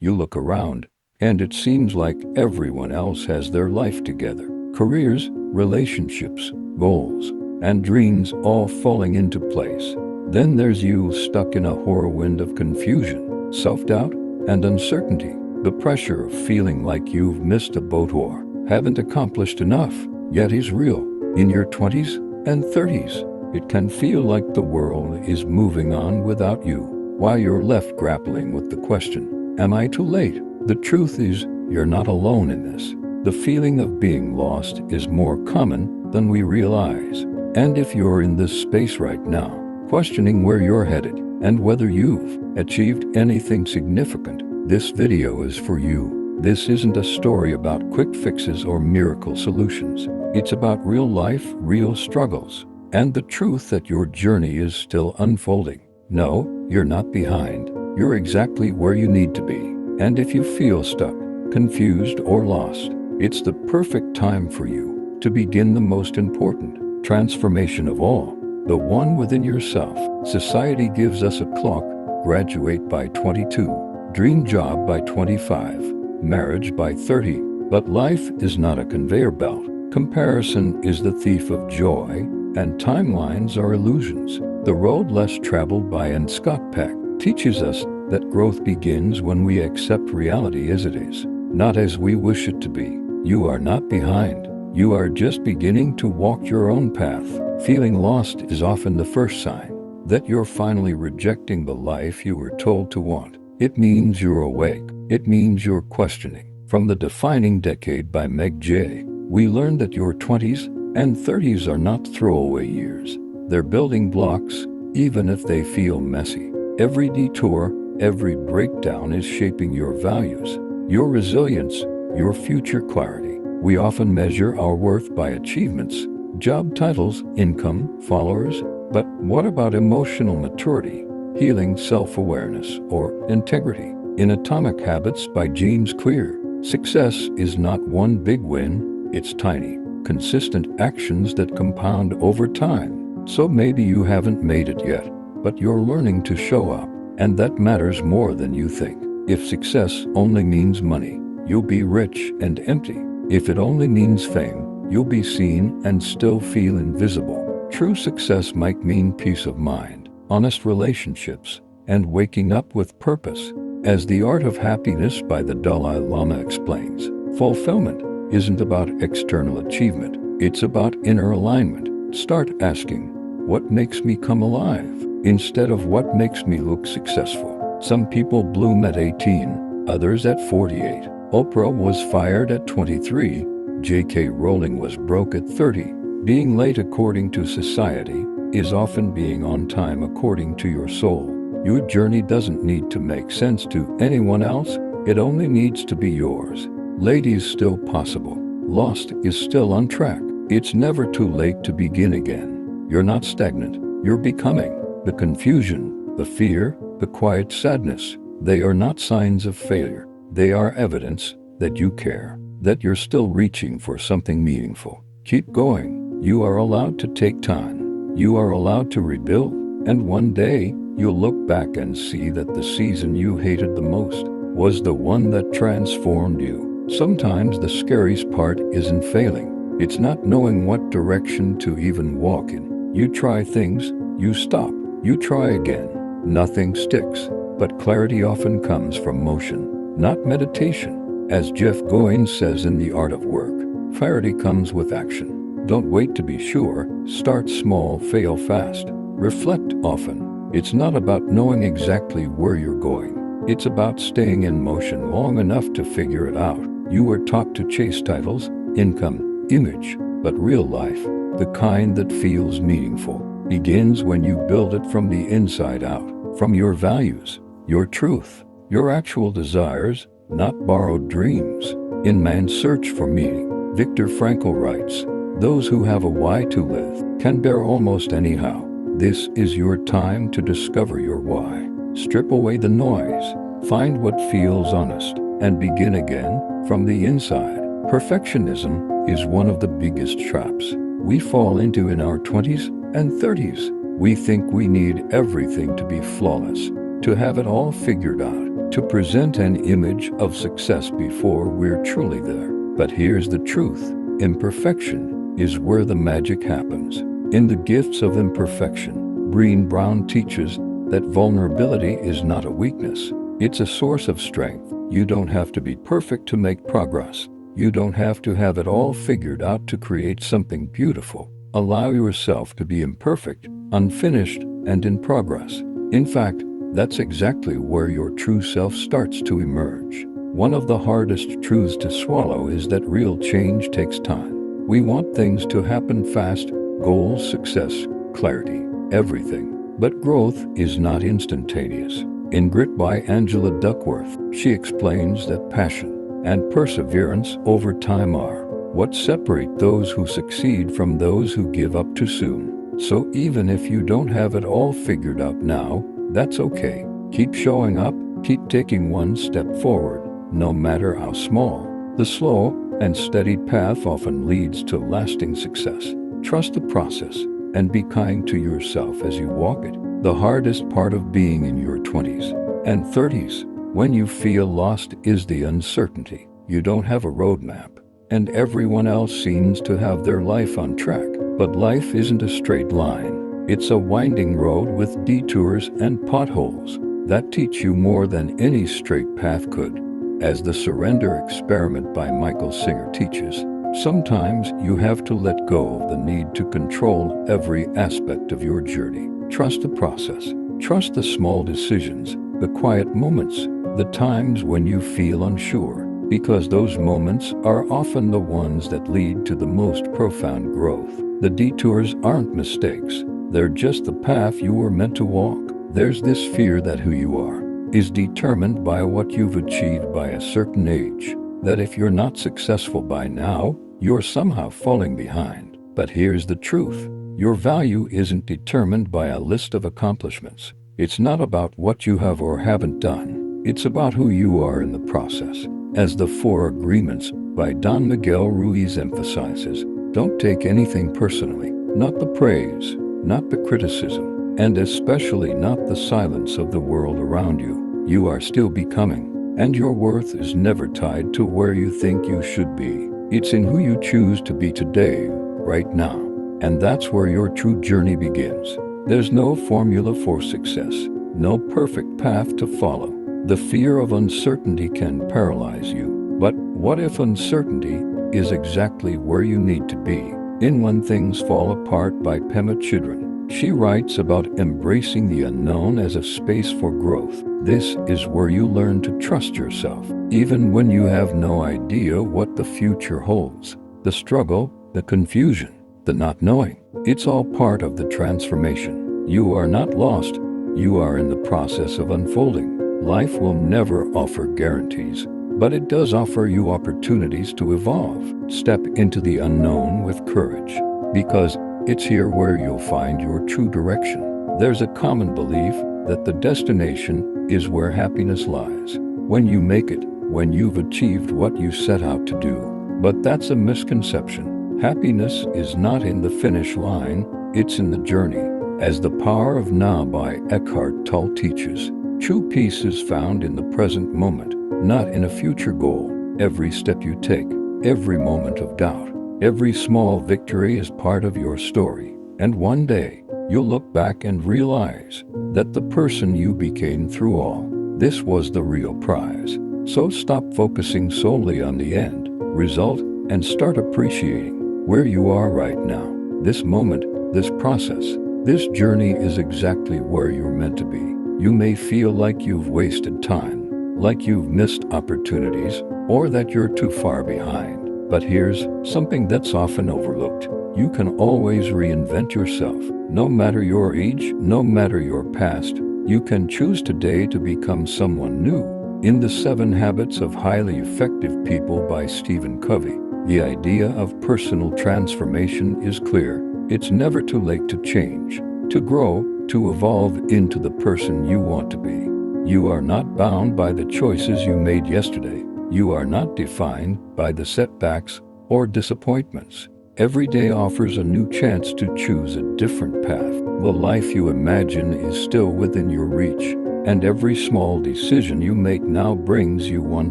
You look around, and it seems like everyone else has their life together. Careers, relationships, goals, and dreams all falling into place. Then there's you stuck in a whirlwind of confusion, self-doubt, and uncertainty. The pressure of feeling like you've missed a boat or haven't accomplished enough, yet is real. In your 20s and 30s, it can feel like the world is moving on without you, while you're left grappling with the question, am I too late? The truth is, you're not alone in this. The feeling of being lost is more common than we realize. And if you're in this space right now, questioning where you're headed and whether you've achieved anything significant, this video is for you. This isn't a story about quick fixes or miracle solutions. It's about real life, real struggles, and the truth that your journey is still unfolding. No, you're not behind. You're exactly where you need to be. And if you feel stuck, confused, or lost, it's the perfect time for you to begin the most important transformation of all, the one within yourself. Society gives us a clock: graduate by 22, dream job by 25, marriage by 30. But life is not a conveyor belt. Comparison is the thief of joy, and timelines are illusions. The road less traveled by 𝒂𝒄𝒉 teaches us that growth begins when we accept reality as it is, not as we wish it to be. You are not behind. You are just beginning to walk your own path. Feeling lost is often the first sign that you're finally rejecting the life you were told to want. It means you're awake. It means you're questioning. From The Defining Decade by Meg J., we learned that your 20s and 30s are not throwaway years. They're building blocks, even if they feel messy. Every detour, every breakdown is shaping your values, your resilience, your future clarity. We often measure our worth by achievements, job titles, income, followers. But what about emotional maturity, healing, self-awareness, or integrity? In Atomic Habits by James Clear, success is not one big win, it's tiny, consistent actions that compound over time. So maybe you haven't made it yet, but you're learning to show up, and that matters more than you think. If success only means money, you'll be rich and empty. If it only means fame, you'll be seen and still feel invisible. True success might mean peace of mind, honest relationships, and waking up with purpose. As The Art of Happiness by the Dalai Lama explains, fulfillment isn't about external achievement, it's about inner alignment. Start asking, what makes me come alive? Instead of what makes me look successful. Some people bloom at 18, others at 48. Oprah was fired at 23. J.K. Rowling was broke at 30. Being late according to society is often being on time according to your soul. Your journey doesn't need to make sense to anyone else. It only needs to be yours. Late is still possible. Lost is still on track. It's never too late to begin again. You're not stagnant. You're becoming. The confusion, the fear, the quiet sadness, they are not signs of failure. They are evidence that you care, that you're still reaching for something meaningful. Keep going. You are allowed to take time. You are allowed to rebuild. And one day, you'll look back and see that the season you hated the most was the one that transformed you. Sometimes the scariest part isn't failing. It's not knowing what direction to even walk in. You try things, you stop, you try again. Nothing sticks, but clarity often comes from motion, not meditation. As Jeff Goins says in The Art of Work, clarity comes with action. Don't wait to be sure. Start small, fail fast. Reflect often. It's not about knowing exactly where you're going. It's about staying in motion long enough to figure it out. You were taught to chase titles, income, image, but real life, the kind that feels meaningful, begins when you build it from the inside out, from your values, your truth, your actual desires, not borrowed dreams. In Man's Search for Meaning, Viktor Frankl writes, "Those who have a why to live can bear almost anyhow." This is your time to discover your why. Strip away the noise, find what feels honest, and begin again from the inside. Perfectionism is one of the biggest traps we fall into in our 20s and 30s. We think we need everything to be flawless, to have it all figured out. to present an image of success before we're truly there. But here's the truth. Imperfection is where the magic happens. In The Gifts of Imperfection, Brené Brown teaches that vulnerability is not a weakness. It's a source of strength. You don't have to be perfect to make progress. You don't have to have it all figured out to create something beautiful. Allow yourself to be imperfect, unfinished, and in progress. In fact, that's exactly where your true self starts to emerge. One of the hardest truths to swallow is that real change takes time. We want things to happen fast: goals, success, clarity, everything. But growth is not instantaneous. In Grit by Angela Duckworth, she explains that passion and perseverance over time are what separate those who succeed from those who give up too soon. So even if you don't have it all figured out now, that's okay. Keep showing up, keep taking one step forward, no matter how small. The slow and steady path often leads to lasting success. Trust the process and be kind to yourself as you walk it. The hardest part of being in your 20s and 30s, when you feel lost, is the uncertainty. You don't have a roadmap, and everyone else seems to have their life on track. But life isn't a straight line. It's a winding road with detours and potholes that teach you more than any straight path could. As the Surrender Experiment by Michael Singer teaches, sometimes you have to let go of the need to control every aspect of your journey. Trust the process. Trust the small decisions, the quiet moments, the times when you feel unsure, because those moments are often the ones that lead to the most profound growth. The detours aren't mistakes. They're just the path you were meant to walk. There's this fear that who you are is determined by what you've achieved by a certain age, that if you're not successful by now, you're somehow falling behind. But here's the truth. Your value isn't determined by a list of accomplishments. It's not about what you have or haven't done. It's about who you are in the process. As the Four Agreements by Don Miguel Ruiz emphasizes, don't take anything personally, not the praise, not the criticism, and especially not the silence of the world around you. You are still becoming, and your worth is never tied to where you think you should be. It's in who you choose to be today, right now. And that's where your true journey begins. There's no formula for success, no perfect path to follow. The fear of uncertainty can paralyze you. But what if uncertainty is exactly where you need to be? In When Things Fall Apart by 𝒚𝒐𝒔𝒕, she writes about embracing the unknown as a space for growth. This is where you learn to trust yourself, even when you have no idea what the future holds. The struggle, the confusion, the not knowing, it's all part of the transformation. You are not lost. You are in the process of unfolding. Life will never offer guarantees, but it does offer you opportunities to evolve. Step into the unknown with courage, because it's here where you'll find your true direction. There's a common belief that the destination is where happiness lies, when you make it, when you've achieved what you set out to do. But that's a misconception. Happiness is not in the finish line, it's in the journey. As The Power of Now by Eckhart Tolle teaches, true peace is found in the present moment, not in a future goal. Every step you take, every moment of doubt, every small victory is part of your story. And one day, you'll look back and realize that the person you became through all this was the real prize. So stop focusing solely on the end result and start appreciating where you are right now. This moment, this process, this journey is exactly where you're meant to be. You may feel like you've wasted time, like you've missed opportunities, or that you're too far behind. But here's something that's often overlooked. You can always reinvent yourself. No matter your age, no matter your past, you can choose today to become someone new. In The 7 Habits of Highly Effective People by Stephen Covey, the idea of personal transformation is clear. It's never too late to change, to grow, to evolve into the person you want to be. You are not bound by the choices you made yesterday. You are not defined by the setbacks or disappointments. Every day offers a new chance to choose a different path. The life you imagine is still within your reach. And every small decision you make now brings you one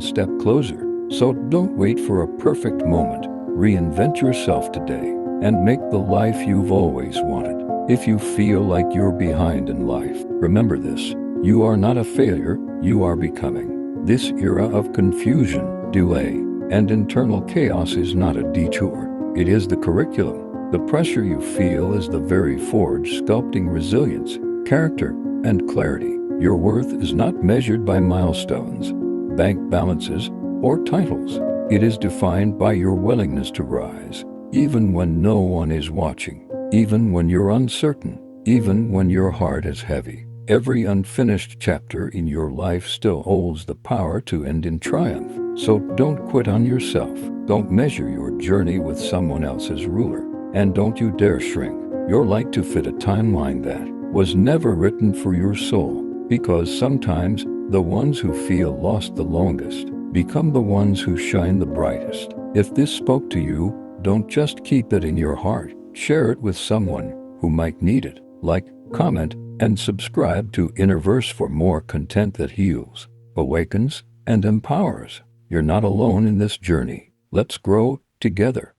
step closer. So don't wait for a perfect moment. Reinvent yourself today and make the life you've always wanted. If you feel like you're behind in life, remember this: you are not a failure, you are becoming. This era of confusion, delay, and internal chaos is not a detour. It is the curriculum. The pressure you feel is the very forge sculpting resilience, character, and clarity. Your worth is not measured by milestones, bank balances, or titles. It is defined by your willingness to rise, even when no one is watching, even when you're uncertain, even when your heart is heavy. Every unfinished chapter in your life still holds the power to end in triumph. So don't quit on yourself. Don't measure your journey with someone else's ruler. And don't you dare shrink your light to fit a timeline that was never written for your soul. Because sometimes the ones who feel lost the longest become the ones who shine the brightest. If this spoke to you, don't just keep it in your heart. Share it with someone who might need it. Like, comment, and subscribe to Inner Verse for more content that heals, awakens, and empowers. You're not alone in this journey. Let's grow together.